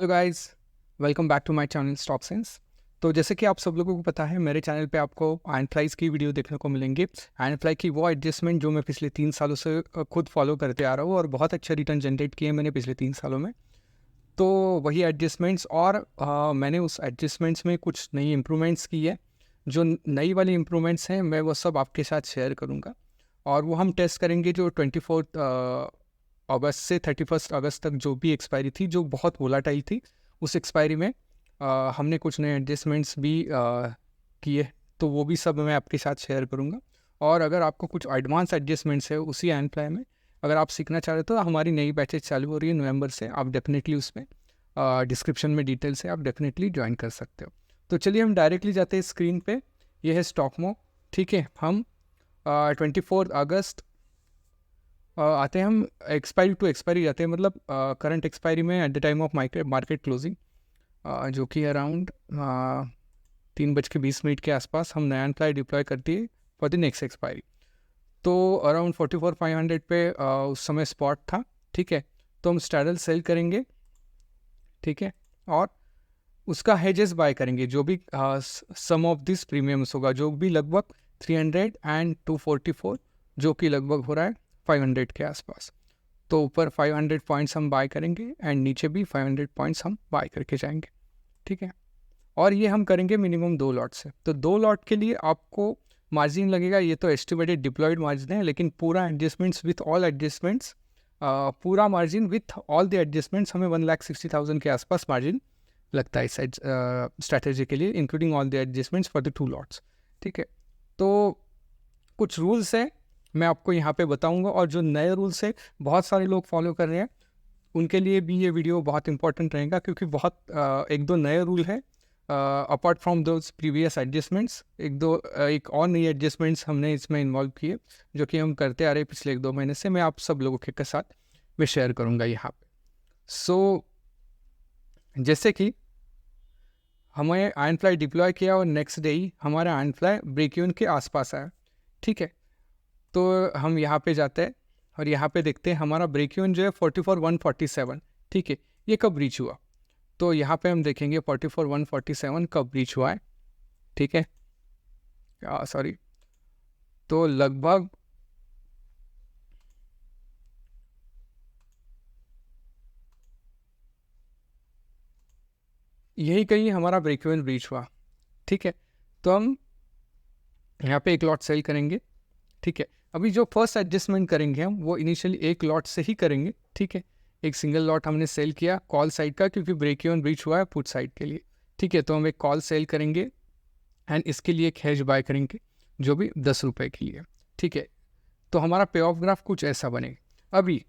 Hello guys, welcome back to my channel Stock Sense. तो जैसे कि आप सब लोगों को पता है, मेरे चैनल पे आपको आयरन फ्लाइज की वीडियो देखने को मिलेंगे। आयरन फ्लाई की वो एडजस्टमेंट जो मैं पिछले 3 सालों से खुद फॉलो करते आ रहा हूँ और बहुत अच्छा रिटर्न जनरेट किए मैंने पिछले 3 सालों में। तो वही एडजस्टमेंट्स और मैंने उस एडजस्टमेंट्स में कुछ नई इम्प्रूवमेंट्स की है। जो नई वाली इम्प्रूवमेंट्स हैं मैं वो सब आपके साथ शेयर करूँगा और वो हम टेस्ट करेंगे जो 24 अगस्त से 31 अगस्त तक जो भी एक्सपायरी थी, जो बहुत वोलाटाइल थी। उस एक्सपायरी में हमने कुछ नए एडजस्टमेंट्स भी किए, तो वो भी सब मैं आपके साथ शेयर करूँगा। और अगर आपको कुछ एडवांस एडजस्टमेंट्स है उसी आयरन फ्लाई में अगर आप सीखना चाह रहे हो तो हमारी नई बैचेज चालू हो रही है नवंबर से। आप डेफिनेटली उसमें डिस्क्रिप्शन में डिटेल से आप डेफिनेटली ज्वाइन कर सकते हो। तो चलिए हम डायरेक्टली जाते हैं स्क्रीन पे। ये है स्टॉकमो। ठीक है, हम 24 अगस्त आते हैं। हम एक्सपायरी टू एक्सपायरी जाते हैं, मतलब करंट एक्सपायरी में at the time of market closing, जो कि अराउंड 3:20 के आसपास हम नया फ्लाई डिप्लॉय करती है फॉर द नेक्स्ट एक्सपायरी। तो अराउंड 44,500 पे उस समय स्पॉट था। ठीक है, तो हम स्टैडल सेल करेंगे। ठीक है, और उसका हेजेस बाय करेंगे, जो भी सम ऑफ दिस प्रीमियम्स होगा, जो भी लगभग 300 एंड 244, जो कि लगभग हो रहा है 500 के आसपास। तो ऊपर 500 पॉइंट्स हम बाय करेंगे एंड नीचे भी 500 पॉइंट्स हम बाय करके जाएंगे। ठीक है, और ये हम करेंगे मिनिमम 2 लॉट से। तो 2 लॉट के लिए आपको मार्जिन लगेगा, ये तो एस्टिमेटेड डिप्लॉयड मार्जिन है, लेकिन पूरा एडजस्टमेंट्स विथ ऑल एडजस्टमेंट्स, पूरा margin with all the adjustments हमें 1,60,000 के आसपास मार्जिन लगता है इस स्ट्रैटेजी के लिए, including all the adjustments for the 2 lots. ठीक है, तो कुछ रूल्स है मैं आपको यहाँ पे बताऊँगा, और जो नए रूल्स है बहुत सारे लोग फॉलो कर रहे हैं, उनके लिए भी ये वीडियो बहुत इंपॉर्टेंट रहेगा, क्योंकि बहुत एक दो नए रूल है apart from those previous adjustments. एक और नई एडजस्टमेंट्स हमने इसमें इन्वॉल्व किए, जो कि हम करते आ रहे हैं पिछले 1-2 महीने से। मैं आप सब लोगों के साथ मैं शेयर करूँगा यहाँ पे। सो जैसे कि हमें आयरन फ्लाई डिप्लॉय किया और नेक्स्ट डे ही हमारा आयरन फ्लाई ब्रेक इवन के आसपास आया। ठीक है, तो हम यहाँ पे जाते हैं और यहाँ पे देखते हैं हमारा ब्रेक इवन जो है 44,147। ठीक है, ये कब रीच हुआ? तो यहाँ पे हम देखेंगे 44,147 कब रीच हुआ है। ठीक है, सॉरी, तो लगभग यही कहीं हमारा ब्रेक इवन रीच हुआ। ठीक है, तो हम यहाँ पे एक लॉट सेल करेंगे। ठीक है, अभी जो फर्स्ट एडजस्टमेंट करेंगे हम वो इनिशियली एक लॉट से ही करेंगे। ठीक है, एक सिंगल लॉट हमने सेल किया कॉल साइड का, क्योंकि ब्रेक इवन रीच हुआ है पुट साइड के लिए। ठीक है, तो हम एक कॉल सेल करेंगे एंड इसके लिए एक हेज बाय करेंगे, जो भी 10 रुपये के लिए। ठीक है, तो हमारा पे ऑफ ग्राफ कुछ ऐसा बनेगा। अभी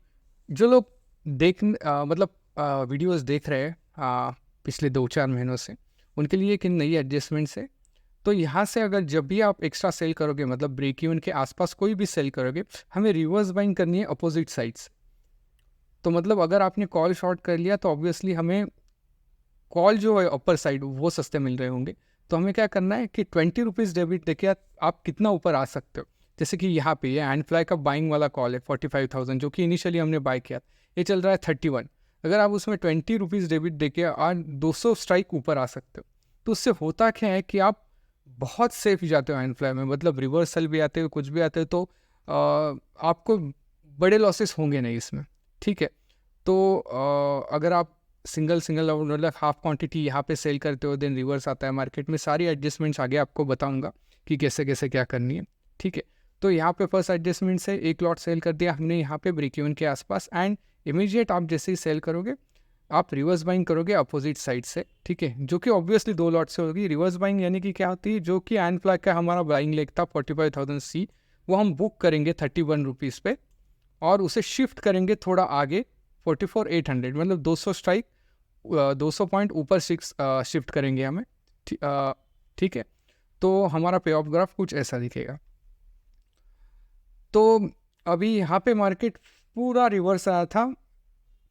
जो लोग मतलब वीडियोस देख रहे हैं पिछले 2-4 महीनों से, उनके लिए एक नई एडजस्टमेंट्स है। तो यहाँ से अगर जब भी आप एक्स्ट्रा सेल करोगे, मतलब ब्रेक इवन के आसपास कोई भी सेल करोगे, हमें रिवर्स बाइंग करनी है अपोजिट साइड्स। तो मतलब अगर आपने कॉल शॉर्ट कर लिया तो ऑब्वियसली हमें कॉल जो है अपर साइड वो सस्ते मिल रहे होंगे। तो हमें क्या करना है कि 20 रुपीज़ डेबिट देके आप कितना ऊपर आ सकते हो। जैसे कि यहाँ पे ये आयरन फ्लाई का बाइंग वाला कॉल है 45,000, जो कि इनिशियली हमने बाय किया, ये चल रहा है 31। अगर आप उसमें 20 रुपीज़ डेबिट देके 200 स्ट्राइक ऊपर आ सकते हो, तो उससे होता क्या है कि आप बहुत सेफ जाते हो आयरन फ्लाई में, मतलब रिवर्सल भी आते हो, कुछ भी आते हो, तो आपको बड़े लॉसेस होंगे नहीं इसमें। ठीक है, तो अगर आप सिंगल मतलब हाफ क्वांटिटी यहाँ पे सेल करते हो, देन रिवर्स आता है मार्केट में। सारी एडजस्टमेंट्स आगे आपको बताऊंगा कि कैसे कैसे क्या करनी है। ठीक है, तो यहाँ पे फर्स्ट एडजस्टमेंट से एक लॉट सेल कर दिया हमने यहाँ पे ब्रेक इवन के आसपास, एंड इमीडिएट आप जैसे ही सेल करोगे आप रिवर्स बाइंग करोगे अपोजिट साइड से। ठीक है, जो कि ऑब्वियसली 2 लॉट से होगी। रिवर्स बाइंग यानी कि क्या होती है, जो कि आयरन फ्लाई का हमारा बाइंग लेग था 45,000 सी, वो हम बुक करेंगे 31 रुपीज़ पे और उसे शिफ्ट करेंगे थोड़ा आगे 44,800, मतलब 200 स्ट्राइक 200 पॉइंट ऊपर शिफ्ट करेंगे हमें। ठीक है, तो हमारा पे ऑफ ग्राफ कुछ ऐसा दिखेगा। तो अभी यहाँ पे मार्केट पूरा रिवर्स आया था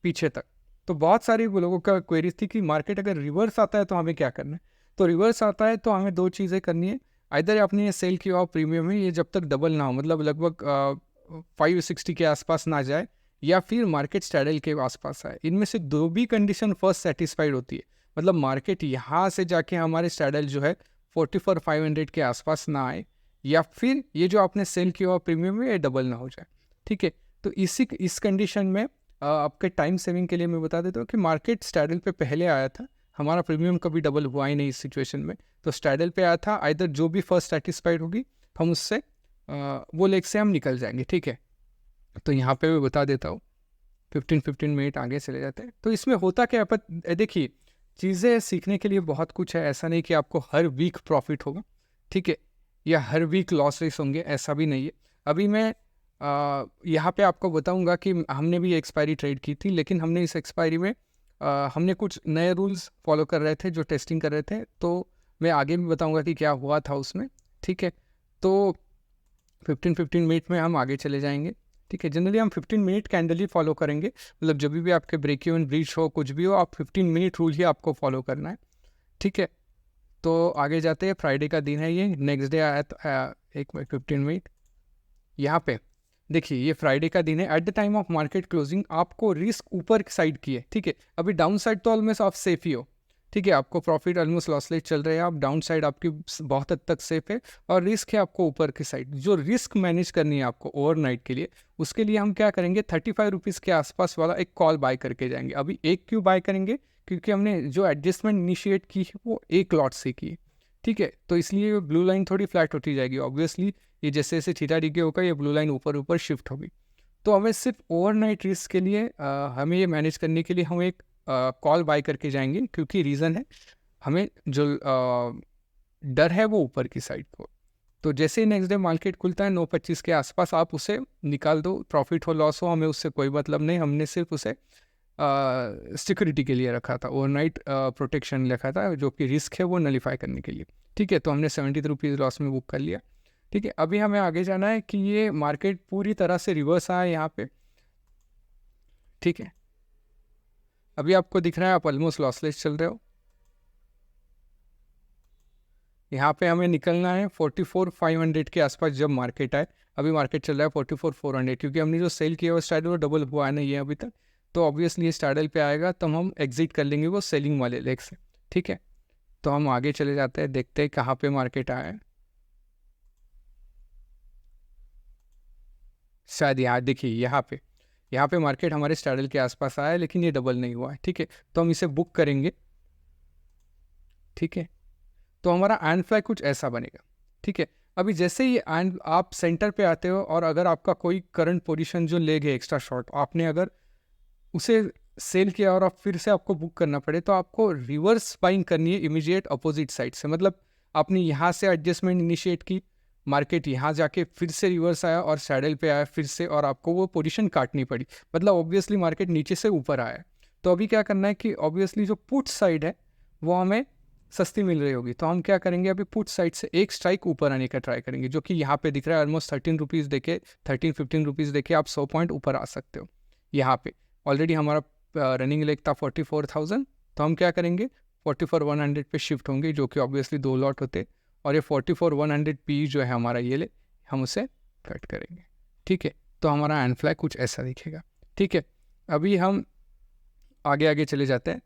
पीछे तक। तो बहुत सारी लोगों का क्वेरीज थी कि मार्केट अगर रिवर्स आता है तो हमें क्या करना है। तो रिवर्स आता है तो हमें 2 चीज़ें करनी है। इधर आपने ये सेल किया हुआ प्रीमियम है, ये जब तक डबल ना हो, मतलब लगभग 560 के आसपास ना जाए, या फिर मार्केट स्टैडल के आसपास आए। इनमें से दो भी कंडीशन फर्स्ट सेटिस्फाइड होती है, मतलब मार्केट यहाँ से जाके हमारे स्टैडल जो है 44,500 के आसपास ना आए, या फिर ये जो आपने सेल किया हुआ प्रीमियम है ये डबल ना हो जाए। ठीक है, तो इस कंडीशन में आपके टाइम सेविंग के लिए मैं बता देता हूँ कि मार्केट स्टैडल पे पहले आया था, हमारा प्रीमियम कभी डबल हुआ ही नहीं इस सिचुएशन में। तो स्टैडल पे आया था, आइदर जो भी फर्स्ट सेटिस्फाइड होगी हम उससे वो लेग से हम निकल जाएंगे। ठीक है, तो यहाँ पे मैं बता देता हूँ, 15 मिनट आगे चले जाते हैं। तो इसमें होता क्या है, पर देखिए चीज़ें सीखने के लिए बहुत कुछ है, ऐसा नहीं कि आपको हर वीक प्रॉफिट होगा, ठीक है, या हर वीक लॉसेस होंगे, ऐसा भी नहीं है। अभी मैं यहाँ पे आपको बताऊंगा कि हमने भी एक्सपायरी ट्रेड की थी, लेकिन हमने इस एक्सपायरी में हमने कुछ नए रूल्स फॉलो कर रहे थे जो टेस्टिंग कर रहे थे, तो मैं आगे भी बताऊंगा कि क्या हुआ था उसमें। ठीक है, तो 15 मिनट में हम आगे चले जाएंगे। ठीक है, जनरली हम 15 मिनट कैंडल ही फॉलो करेंगे, मतलब जब भी आपके ब्रेक इवन ब्रीच हो, कुछ भी हो, आप 15 मिनट रूल ही आपको फॉलो करना है। ठीक है, तो आगे जाते हैं। फ्राइडे का दिन है, ये नेक्स्ट डे आया तो 15 मिनट यहाँ पे देखिए, ये फ्राइडे का दिन है। At the time of market closing आपको रिस्क ऊपर साइड की है। ठीक है, अभी डाउन साइड तो ऑलमोस्ट आप सेफ ही हो। ठीक है, आपको प्रॉफिट ऑलमोस्ट लॉसलेस चल रहे हैं, आप डाउन साइड आपकी बहुत हद तक सेफ है, और रिस्क है आपको ऊपर की साइड। जो रिस्क मैनेज करनी है आपको ओवरनाइट के लिए, उसके लिए हम क्या करेंगे, 35 रुपीज़ के आसपास वाला एक कॉल बाय करके जाएंगे। अभी एक क्यों बाय करेंगे, क्योंकि हमने जो एडजस्टमेंट इनिशिएट की है वो एक लॉट से की है। ठीक है, तो इसलिए ब्लू लाइन थोड़ी फ्लैट होती जाएगी ऑब्वियसली, ये जैसे जैसे थीटा डिके होगा ये ब्लू लाइन ऊपर ऊपर शिफ्ट होगी। तो हमें सिर्फ ओवरनाइट रिस्क के लिए हमें ये मैनेज करने के लिए हम एक कॉल बाय करके जाएंगे, क्योंकि रीज़न है हमें जो डर है वो ऊपर की साइड को। तो जैसे ही नेक्स्ट डे मार्केट खुलता है 9:25 के आसपास, आप उसे निकाल दो, प्रॉफिट हो लॉस हो हमें उससे कोई मतलब नहीं। हमने सिर्फ उसे सिक्योरिटी के लिए रखा था, ओवरनाइट प्रोटेक्शन रखा था, जो कि रिस्क है वो नलीफाई करने के लिए। ठीक है, तो हमने 70 रुपीज़ लॉस में बुक कर लिया। ठीक है, अभी हमें आगे जाना है कि ये मार्केट पूरी तरह से रिवर्स आया यहाँ पे। ठीक है, अभी आपको दिख रहा है आप ऑलमोस्ट लॉसलेस चल रहे हो। यहाँ पे हमें निकलना है 44,500 के आसपास जब मार्केट आए। अभी मार्केट चल रहा है 44,400, क्योंकि हमने जो सेल किया वो स्टाइडल वो डबल हुआ नहीं है अभी तक, तो ऑब्वियसली ये स्टाइडल पे आएगा तो हम एग्जिट कर लेंगे वो सेलिंग वाले लेग से। ठीक है, तो हम आगे चले जाते हैं, देखते हैं कहाँ पे मार्केट आया है। शायद यहाँ देखिए, यहाँ पे मार्केट हमारे स्टाइडल के आसपास आया है, लेकिन ये डबल नहीं हुआ है। ठीक है, तो हम इसे बुक करेंगे। ठीक है, तो हमारा एंड फ्लाई कुछ ऐसा बनेगा। ठीक है, अभी जैसे ही एंड आप सेंटर पे आते हो, और अगर आपका कोई करंट पोजीशन जो ले गए एक्स्ट्रा शॉर्ट, आपने अगर उसे सेल किया और आप फिर से आपको बुक करना पड़े, तो आपको रिवर्स बाइंग करनी है इमीडिएट अपोजिट साइड से। मतलब आपने यहाँ से एडजस्टमेंट इनिशिएट की, मार्केट यहाँ जाके फिर से रिवर्स आया और सैडल पे आया फिर से, और आपको वो पोजीशन काटनी पड़ी। मतलब ऑब्वियसली मार्केट नीचे से ऊपर आया है, तो अभी क्या करना है कि ऑब्वियसली जो पुट साइड है वो हमें सस्ती मिल रही होगी, तो हम क्या करेंगे, अभी पुट साइड से एक स्ट्राइक ऊपर आने का ट्राई करेंगे, जो कि यहाँ पे दिख रहा है ऑलमोस्ट 13 रुपीज़ देके, 13-15 रुपीज़ देके आप 100 पॉइंट ऊपर आ सकते हो। यहाँ पे ऑलरेडी हमारा रनिंग लेग था 44,000, तो हम क्या करेंगे 44,100 पे शिफ्ट होंगे, जो कि ऑब्वियसली दो लॉट होते, और ये 44,100 पी जो है हमारा ये ले, हम उसे कट करेंगे। ठीक है, तो हमारा एंड फ्लाई कुछ ऐसा दिखेगा। ठीक है, अभी हम आगे आगे चले जाते हैं।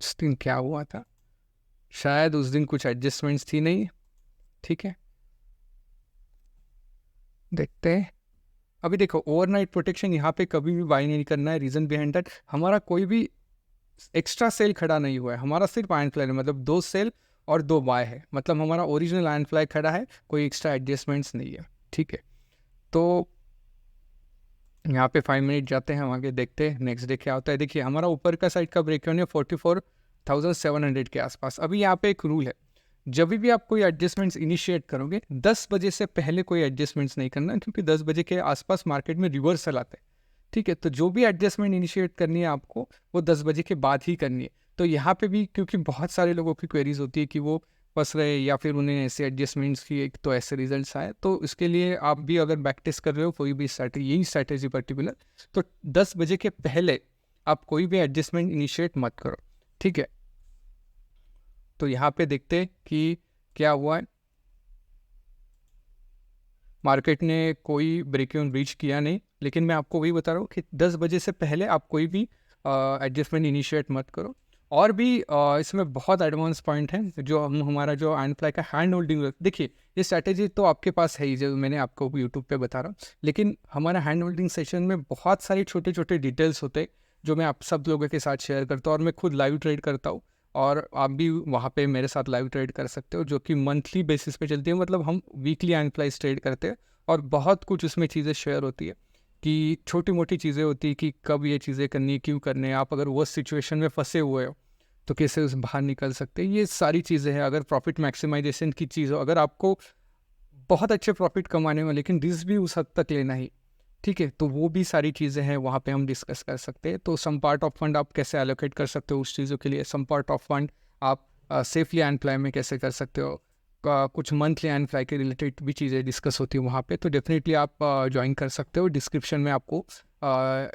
उस दिन क्या हुआ था, शायद उस दिन कुछ एडजस्टमेंट्स थी नहीं। ठीक है, देखते हैं। अभी देखो, ओवरनाइट प्रोटेक्शन यहाँ पे कभी भी बाय नहीं करना है। रीज़न बिहाइंड दैट, हमारा कोई भी एक्स्ट्रा सेल खड़ा नहीं हुआ है, हमारा सिर्फ आयन फ्लाई, मतलब 2 सेल और 2 बाय है, मतलब हमारा ओरिजिनल आयन फ्लाई खड़ा है, कोई एक्स्ट्रा एडजस्टमेंट्स नहीं है। ठीक है, तो यहाँ पे 5 मिनट जाते हैं, हम आगे देखते हैं नेक्स्ट डे क्या होता है। देखिए, हमारा ऊपर का साइड का ब्रेक है 44,700 के आसपास। अभी यहाँ पे एक रूल है, जब भी आप कोई एडजस्टमेंट्स इनिशिएट करोगे 10 बजे से पहले कोई एडजस्टमेंट्स नहीं करना, क्योंकि 10 बजे के आसपास मार्केट में रिवर्सल आते हैं। ठीक है, तो जो भी एडजस्टमेंट इनिशिएट करनी है आपको वो 10 बजे के बाद ही करनी है। तो यहाँ पे भी क्योंकि बहुत सारे लोगों की क्वेरीज होती है कि वो फंस रहे या फिर उन्हें ऐसे एडजस्टमेंट्स की एक तो ऐसे रिजल्ट्स आए, तो इसके लिए आप भी अगर बैक टेस्ट कर रहे हो कोई भी स्ट्रैटेजी, यही स्ट्रैटेजी पर्टिकुलर, तो 10 बजे के पहले आप कोई भी एडजस्टमेंट इनिशिएट मत करो। ठीक है, तो यहाँ पे देखते हैं कि क्या हुआ है। मार्केट ने कोई ब्रेक इवन रीच किया नहीं, लेकिन मैं आपको वही बता रहा हूँ कि 10 बजे से पहले आप कोई भी एडजस्टमेंट इनिशिएट मत करो। और भी इसमें बहुत एडवांस पॉइंट है जो हमारा जो आयरनफ्लाई का हैंड होल्डिंग, देखिए ये स्ट्रैटेजी तो आपके पास है ही जो मैंने आपको यूट्यूब पे बता रहा हूँ, लेकिन हमारा हैंड होल्डिंग सेशन में बहुत सारे छोटे छोटे डिटेल्स होते हैं जो मैं आप सब लोगों के साथ शेयर करता हूँ, और मैं खुद लाइव ट्रेड करता हूँ, और आप भी वहाँ पे मेरे साथ लाइव ट्रेड कर सकते हो, जो कि मंथली बेसिस पे चलती है, मतलब हम वीकली आयरनफ्लाइज ट्रेड करते हैं, और बहुत कुछ उसमें चीज़ें शेयर होती है कि छोटी मोटी चीज़ें होती है कि कब ये चीज़ें करनी है, क्यों करनी है, आप अगर वो सिचुएशन में फंसे हुए हो तो कैसे उस बाहर निकल सकते हैं, ये सारी चीज़ें हैं। अगर प्रॉफिट मैक्सिमाइजेशन की चीज़ हो, अगर आपको बहुत अच्छे प्रॉफिट कमाने में लेकिन रिस्क भी उस हद तक लेना ही, ठीक है, तो वो भी सारी चीज़ें हैं वहाँ पे हम डिस्कस कर सकते हैं। तो सम पार्ट ऑफ फंड आप कैसे एलोकेट कर सकते हो उस चीज़ों के लिए, सम पार्ट ऑफ फंड आप सेफली एनफ्लाई में कैसे कर सकते हो, कुछ मंथली एनफ्लाई के रिलेटेड भी चीज़ें डिस्कस होती है वहाँ पे, तो डेफिनेटली आप ज्वाइन कर सकते हो। डिस्क्रिप्शन में आपको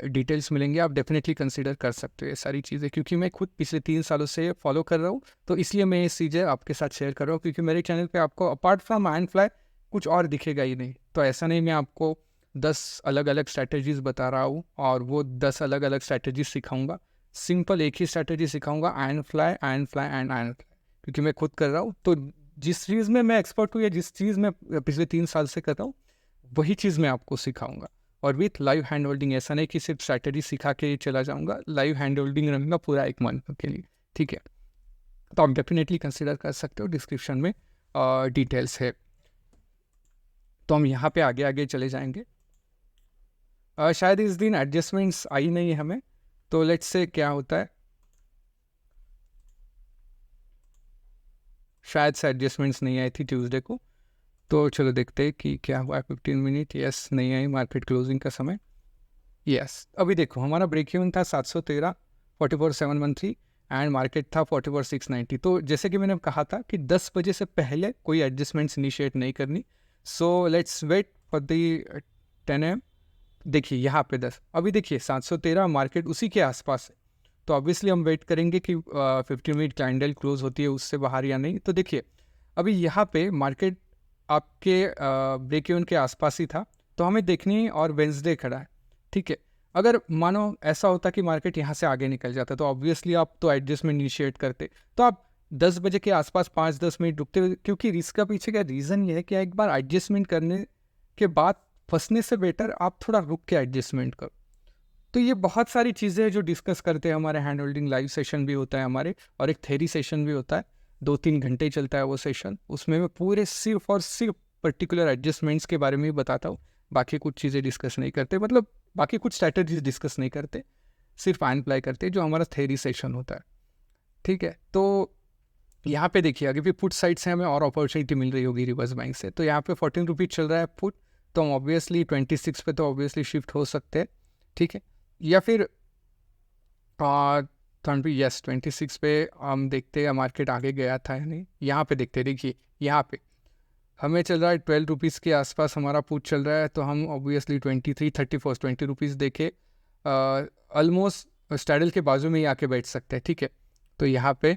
डिटेल्स मिलेंगे, आप डेफिनेटली कंसिडर कर सकते हो ये सारी चीज़ें, क्योंकि मैं खुद पिछले 3 सालों से फॉलो कर रहा हूँ, तो इसलिए मैं ये चीज़ें आपके साथ शेयर कर रहा हूँ, क्योंकि मेरे चैनल पे आपको अपार्ट फ्रॉम एनफ्लाई कुछ और दिखेगा ही नहीं। तो ऐसा नहीं मैं आपको 10 अलग अलग स्ट्रैटेजीज़ बता रहा हूँ और वो 10 अलग अलग स्ट्रैटेजीज सिखाऊंगा, सिंपल एक ही स्ट्रैटेजी सिखाऊंगा, iron fly iron fly and iron fly, क्योंकि मैं खुद कर रहा हूँ। तो जिस चीज़ में मैं एक्सपर्ट हूँ या जिस चीज़ में पिछले 3 साल से कर रहा हूँ वही चीज़ मैं आपको सिखाऊंगा, और विथ लाइव हैंड होल्डिंग। ऐसा नहीं कि सिर्फ स्ट्रैटेजी सिखा के चला जाऊँगा, लाइव हैंड होल्डिंग रहूँगा पूरा 1 मंथ के लिए, ठीक है। तो आप डेफिनेटली कंसिडर कर सकते हो, डिस्क्रिप्शन में डिटेल्स है। तो हम यहाँ पे आगे आगे चले जाएंगे। शायद इस दिन एडजस्टमेंट्स आई नहीं है हमें, तो लेट्स से क्या होता है, शायद से एडजस्टमेंट्स नहीं आई थी ट्यूसडे को, तो चलो देखते हैं कि क्या हुआ है। 15 मिनट, यस नहीं आई मार्केट क्लोजिंग का समय, यस। अभी देखो हमारा ब्रेक इवन था 713 44,713 एंड मार्केट था 44,690। तो जैसे कि मैंने कहा था कि 10 बजे से पहले कोई एडजस्टमेंट्स इनिशिएट नहीं करनी, so let's wait for the 10 AM। देखिए यहाँ पे 10, अभी देखिए 713 मार्केट उसी के आसपास है, तो ऑब्वियसली हम वेट करेंगे कि 15 मिनट कैंडल क्लोज होती है उससे बाहर या नहीं। तो देखिए अभी यहाँ पे मार्केट आपके ब्रेक इवन के आसपास ही था, तो हमें देखनी, और वेंसडे खड़ा है, ठीक है। अगर मानो ऐसा होता कि मार्केट यहाँ से आगे निकल जाता तो ऑब्वियसली आप तो एडजस्टमेंट इनिशिएट करते, तो आप 10 बजे के आसपास 5-10 मिनट रुकते, क्योंकि रिस्क का पीछे का रीज़न ये है कि एक बार एडजस्टमेंट करने के बाद फंसने से बेटर आप थोड़ा रुक के एडजस्टमेंट करो। तो ये बहुत सारी चीज़ें जो डिस्कस करते हैं, हमारे हैंड होल्डिंग लाइव सेशन भी होता है हमारे, और एक थेरी सेशन भी होता है, 2-3 घंटे चलता है वो सेशन, उसमें मैं पूरे सिर्फ और सिर्फ पर्टिकुलर एडजस्टमेंट्स के बारे में ही बताता हूँ, बाकी कुछ चीज़ें डिस्कस नहीं करते, मतलब बाकी कुछ स्ट्रैटेजीज डिस्कस नहीं करते, सिर्फ अप्लाई करते जो हमारा थेरी सेशन होता है, ठीक है। तो यहाँ पे देखिए अगर भी पुट साइड से हमें और अपॉर्चुनिटी मिल रही होगी रिवर्स बाइंग से, तो यहाँ पे 14 रुपीज़ चल रहा है पुट, तो हम ऑब्वियसली 26 पे तो ऑब्वियसली शिफ्ट हो सकते हैं, ठीक है। या फिर यस 26 पे हम देखते हैं मार्केट आगे गया था या नहीं, यहाँ पे देखते हैं। देखिए यहाँ पे हमें चल रहा है 12 रुपीज़ के आसपास हमारा पुट चल रहा है, तो हम ऑब्वियसली 23-34 20 रुपीज़ देके ऑलमोस्ट स्टैडल के बाजू में ही आके बैठ सकते हैं, ठीक है। तो यहाँ पे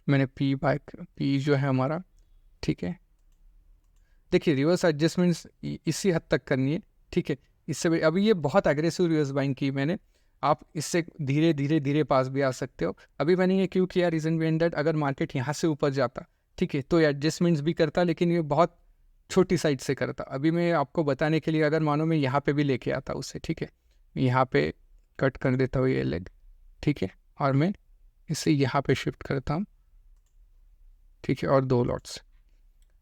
मैंने पी जो है हमारा, ठीक है। देखिए रिवर्स एडजस्टमेंट्स इसी हद तक करनी है, ठीक है। इससे अभी ये बहुत एग्रेसिव रिवर्स बाइंग की मैंने, आप इससे धीरे धीरे धीरे पास भी आ सकते हो। अभी मैंने ये क्यों किया, रीज़न बिहाइंड दैट, अगर मार्केट यहाँ से ऊपर जाता, ठीक है, तो एडजस्टमेंट्स भी करता, लेकिन ये बहुत छोटी साइड से करता। अभी मैं आपको बताने के लिए, अगर मानो मैं यहाँ पे भी लेके आता उसे, ठीक है, यहाँ पे कट कर देता हूँ ये लेग, ठीक है, और मैं इसे यहाँ पे शिफ्ट करता हूँ, ठीक है, और 2 लॉट्स,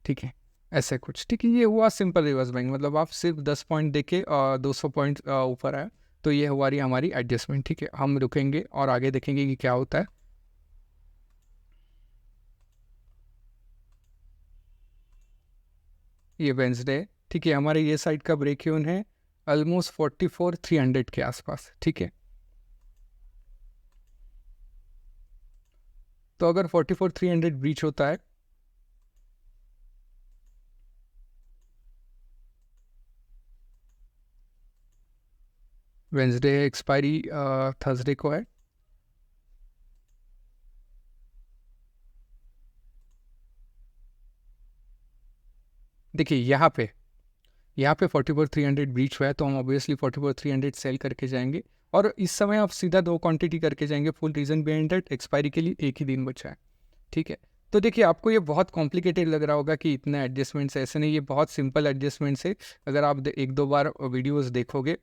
ठीक है, ऐसे कुछ, ठीक है। ये हुआ सिंपल रिवर्स बाइंग, मतलब आप सिर्फ 10 पॉइंट देके 200 पॉइंट ऊपर आए, तो ये हुआ रही हमारी एडजस्टमेंट, ठीक है। हम रुकेंगे और आगे देखेंगे कि क्या होता है। ये वेंसडे, ठीक है, हमारे ये साइड का ब्रेक इवन है ऑलमोस्ट 44,300 के आसपास, ठीक है। तो अगर 44,300 ब्रीच होता है, वेंसडे एक्सपायरी थर्सडे को है, देखिए यहाँ पे 44,300 ब्रीच हुआ है, तो हम ऑब्वियसली 44,300 सेल करके जाएंगे, और इस समय आप सीधा 2 क्वांटिटी करके जाएंगे। Full reason behind that, expiry के लिए 1 ही दिन बचा है, ठीक है। तो देखिए आपको ये बहुत कॉम्प्लिकेटेड लग रहा होगा कि इतना एडजस्टमेंट्स, ऐसे नहीं, ये बहुत सिंपल एडजस्टमेंट्स है। अगर आप 1-2 बार वीडियोस देखोगे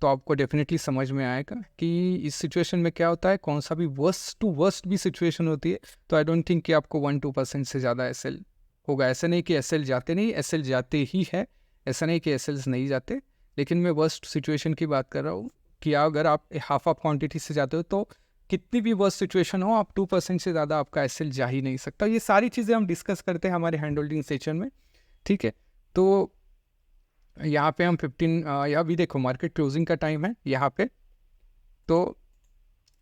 तो आपको डेफिनेटली समझ में आएगा कि इस सिचुएशन में क्या होता है। कौन सा भी वर्स्ट टू वर्स्ट भी सिचुएशन होती है तो आई डोंट थिंक कि आपको 1-2% से ज़्यादा एसएल होगा। ऐसा नहीं कि एसएल जाते नहीं, एसएल जाते ही है, ऐसा नहीं कि एसएल्स नहीं जाते, लेकिन मैं वर्स्ट सिचुएशन की बात कर रहा हूँ कि अगर आप हाफ ऑफ क्वांटिटी से जाते हो तो कितनी भी वर्स्ट सिचुएशन हो, आप 2% से ज़्यादा आपका एसएल जा ही नहीं सकता। ये सारी चीज़ें हम डिस्कस करते हैं हमारे हैंड होल्डिंग सेशन में, ठीक है। तो यहाँ पे हम 15 यहाँ भी देखो मार्केट क्लोजिंग का टाइम है यहाँ पे, तो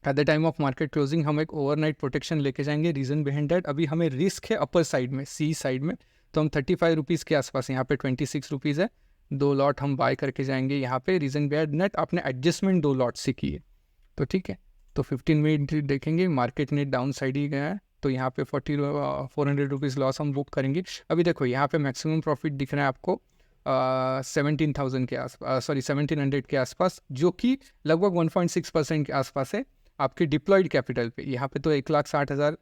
at the time of market closing हम एक ओवरनाइट प्रोटेक्शन लेके जाएंगे। रीजन बिहाइंड दैट, अभी हमें रिस्क है अपर साइड में, सी साइड में, तो हम 35 रुपीज़ के आसपास, यहाँ पे 26 रुपीज़ है, 2 लॉट हम बाय करके जाएंगे यहाँ पे। रीजन बिहाइंड दैट आपने एडजस्टमेंट 2 लॉट से की है, तो ठीक है। तो 15 मिनट देखेंगे, मार्केट ने डाउन साइड ही गया है, तो यहाँ पे 400 रुपीज़ लॉस हम बुक करेंगे। अभी देखो यहाँ पे मैक्सिमम प्रॉफिट दिख रहा है आपको 17,000 के आसपास, सॉरी 1700 के आसपास, जो कि लगभग 1.6% के आसपास है आपके डिप्लॉयड कैपिटल पे। यहाँ पे तो 1,60,000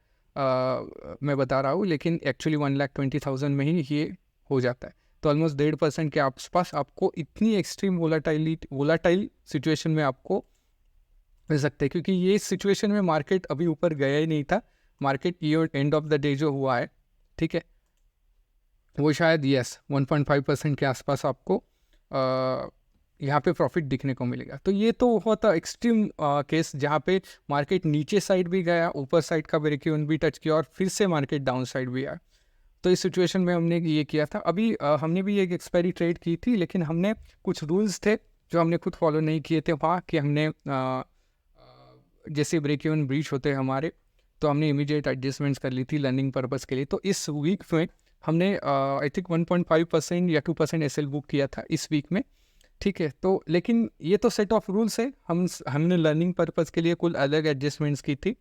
मैं बता रहा हूँ, लेकिन एक्चुअली 1,20,000 में ही ये हो जाता है। तो ऑलमोस्ट 1.5% के आसपास आपको इतनी एक्सट्रीम वोलाटाइल सिचुएशन में आपको मिल सकते हैं, क्योंकि ये सिचुएशन में मार्केट अभी ऊपर गया ही नहीं था। मार्केट ये एंड ऑफ द डे जो हुआ है, ठीक है, वो शायद 1.5% के आसपास आपको यहाँ पे प्रॉफिट दिखने को मिलेगा। तो ये तो हुआ था एक्सट्रीम केस, जहाँ पे मार्केट नीचे साइड भी गया, ऊपर साइड का ब्रेक इवन भी टच किया, और फिर से मार्केट डाउन साइड भी आया। तो इस सिचुएशन में हमने ये किया था। अभी हमने भी एक एक्सपायरी ट्रेड की थी, लेकिन हमने कुछ रूल्स थे जो हमने खुद फॉलो नहीं किए थे वहाँ, कि हमने जैसे ब्रेक इवन ब्रीच होते हैं हमारे, तो हमने इमीडिएट एडजस्टमेंट्स कर ली थी लर्निंग पर्पज़ के लिए। तो इस वीक में हमने आई थिंक 1.5% या 2% एसएल बुक किया था इस वीक में, ठीक है। तो लेकिन ये तो सेट ऑफ रूल्स है, हमने लर्निंग पर्पज़ के लिए कुल अलग एडजस्टमेंट्स की थी।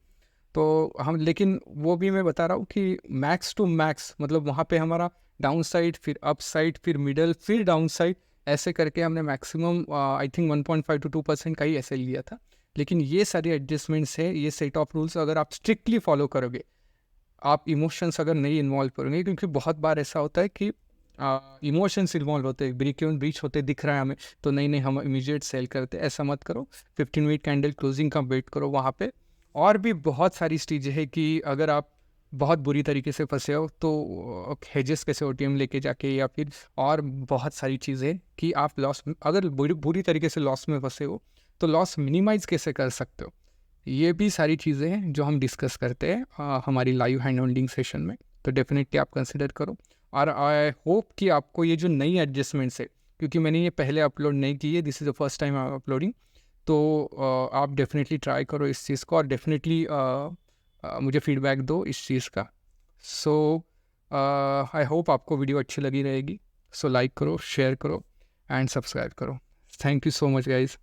तो हम, लेकिन वो भी मैं बता रहा हूँ कि मैक्स टू मैक्स, मतलब वहाँ पे हमारा डाउन साइड, फिर अप साइड, फिर मिडल, फिर डाउन साइड, ऐसे करके हमने मैक्सिमम आई थिंक 1.5 to 2% का ही ऐसे लिया था। लेकिन ये सारी एडजस्टमेंट्स है, ये सेट ऑफ रूल्स अगर आप स्ट्रिक्टली फॉलो करोगे, आप इमोशंस अगर नहीं इन्वॉल्व करोगे, क्योंकि बहुत बार ऐसा होता है कि इमोशंस इन्वॉल्व होते हैं, ब्रेक इवन ब्रीच होते दिख रहा है हमें, तो नहीं हम इमीडिएट सेल करते, ऐसा मत करो। 15 मिनट कैंडल क्लोजिंग का वेट करो वहाँ पे। और भी बहुत सारी चीज़ें हैं कि अगर आप बहुत बुरी तरीके से फंसे हो तो हेजेस कैसे ओटीएम लेके जाके, या फिर और बहुत सारी चीज़ें कि आप लॉस, अगर बुरी तरीके से लॉस में फंसे हो तो लॉस मिनिमाइज़ कैसे कर सकते हो, ये भी सारी चीज़ें हैं जो हम डिस्कस करते हैं हमारी लाइव हैंड होल्डिंग सेशन में। तो डेफिनेटली आप कंसिडर करो, और आई होप कि आपको ये जो नई एडजस्टमेंट्स है, क्योंकि मैंने ये पहले अपलोड नहीं की है, this is the first time I am uploading, तो आप डेफिनेटली ट्राई करो इस चीज़ को, और डेफिनेटली मुझे फीडबैक दो इस चीज़ का। सो आई होप आपको वीडियो अच्छी लगी रहेगी। सो लाइक करो, शेयर करो एंड सब्सक्राइब करो। Thank you so much guys.